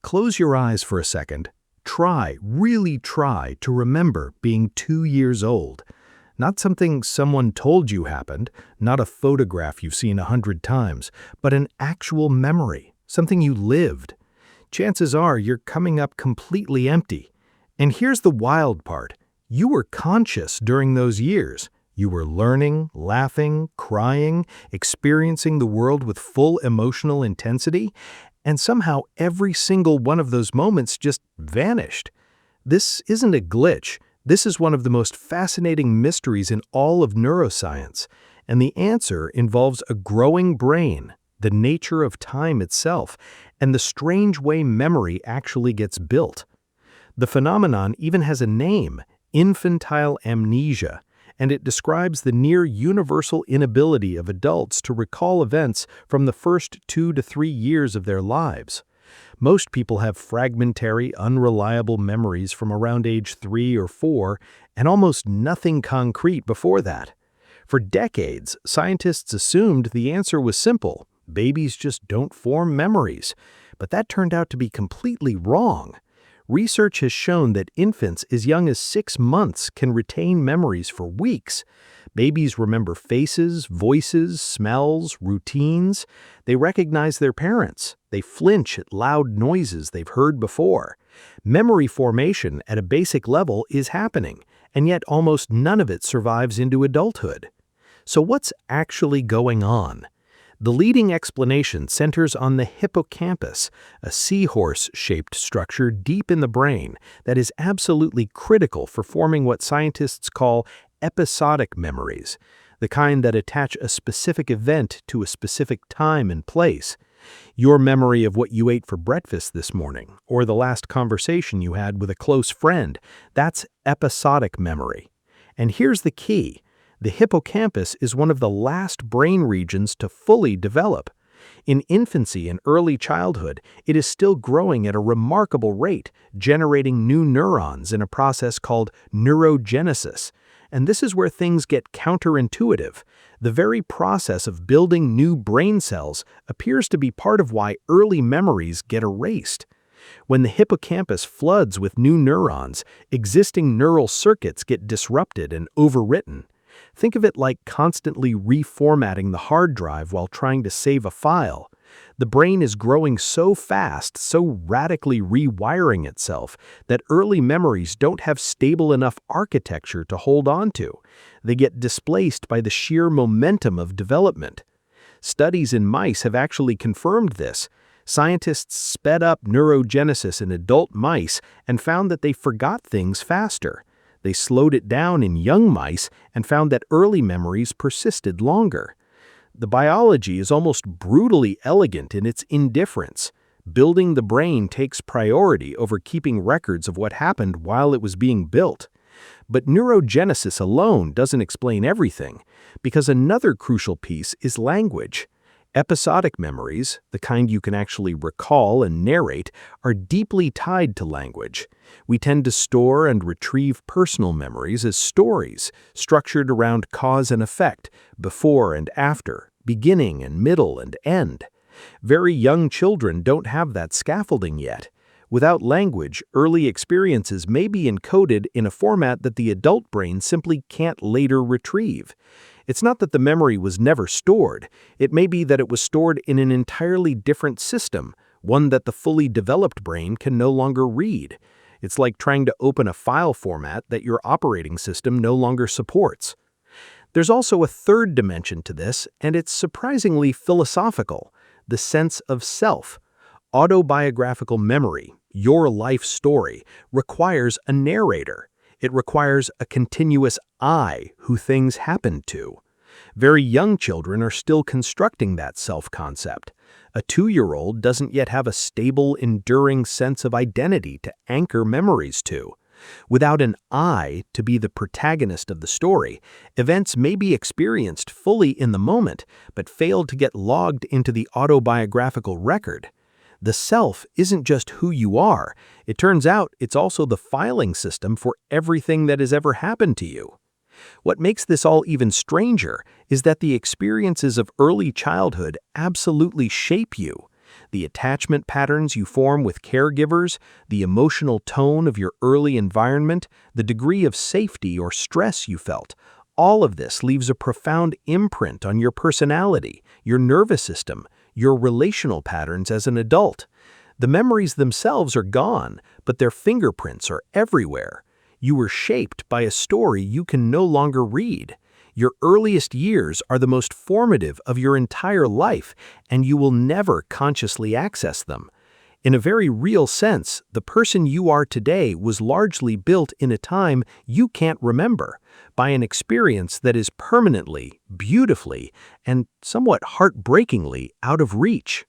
Close your eyes for a second. Really try to remember being 2 years old. Not something someone told you happened, not a photograph you've seen 100 times, but an actual memory, something you lived. Chances are you're coming up completely empty. And here's the wild part. You were conscious during those years. You were learning, laughing, crying, experiencing the world with full emotional intensity, and somehow every single one of those moments just vanished. This isn't a glitch. This is one of the most fascinating mysteries in all of neuroscience, and the answer involves a growing brain, the nature of time itself, and the strange way memory actually gets built. The phenomenon even has a name, infantile amnesia, and it describes the near-universal inability of adults to recall events from the first 2 to 3 years of their lives. Most people have fragmentary, unreliable memories from around age 3 or 4, and almost nothing concrete before that. For decades, scientists assumed the answer was simple: babies just don't form memories. But that turned out to be completely wrong. Research has shown that infants as young as 6 months can retain memories for weeks. Babies remember faces, voices, smells, routines. They recognize their parents. They flinch at loud noises they've heard before. Memory formation at a basic level is happening, and yet almost none of it survives into adulthood. So what's actually going on? The leading explanation centers on the hippocampus, a seahorse-shaped structure deep in the brain that is absolutely critical for forming what scientists call episodic memories, the kind that attach a specific event to a specific time and place. Your memory of what you ate for breakfast this morning, or the last conversation you had with a close friend, that's episodic memory. And here's the key. The hippocampus is one of the last brain regions to fully develop. In infancy and early childhood, it is still growing at a remarkable rate, generating new neurons in a process called neurogenesis. And this is where things get counterintuitive. The very process of building new brain cells appears to be part of why early memories get erased. When the hippocampus floods with new neurons, existing neural circuits get disrupted and overwritten. Think of it like constantly reformatting the hard drive while trying to save a file. The brain is growing so fast, so radically rewiring itself, that early memories don't have stable enough architecture to hold on to. They get displaced by the sheer momentum of development. Studies in mice have actually confirmed this. Scientists sped up neurogenesis in adult mice and found that they forgot things faster. They slowed it down in young mice and found that early memories persisted longer. The biology is almost brutally elegant in its indifference. Building the brain takes priority over keeping records of what happened while it was being built. But neurogenesis alone doesn't explain everything, because another crucial piece is language. Episodic memories, the kind you can actually recall and narrate, are deeply tied to language. We tend to store and retrieve personal memories as stories, structured around cause and effect, before and after, beginning and middle and end. Very young children don't have that scaffolding yet. Without language, early experiences may be encoded in a format that the adult brain simply can't later retrieve. It's not that the memory was never stored. It may be that it was stored in an entirely different system, one that the fully developed brain can no longer read. It's like trying to open a file format that your operating system no longer supports. There's also a third dimension to this, and it's surprisingly philosophical: the sense of self. Autobiographical memory, your life story, requires a narrator. It requires a continuous I who things happen to. Very young children are still constructing that self-concept. A 2-year-old doesn't yet have a stable, enduring sense of identity to anchor memories to. Without an I to be the protagonist of the story, events may be experienced fully in the moment, but fail to get logged into the autobiographical record. The self isn't just who you are. It turns out it's also the filing system for everything that has ever happened to you. What makes this all even stranger is that the experiences of early childhood absolutely shape you. the attachment patterns you form with caregivers, the emotional tone of your early environment, the degree of safety or stress you felt. All of this leaves a profound imprint on your personality, your nervous system, your relational patterns as an adult. The memories themselves are gone, but their fingerprints are everywhere. You were shaped by a story you can no longer read. Your earliest years are the most formative of your entire life, and you will never consciously access them. In a very real sense, the person you are today was largely built in a time you can't remember, by an experience that is permanently, beautifully, and somewhat heartbreakingly out of reach.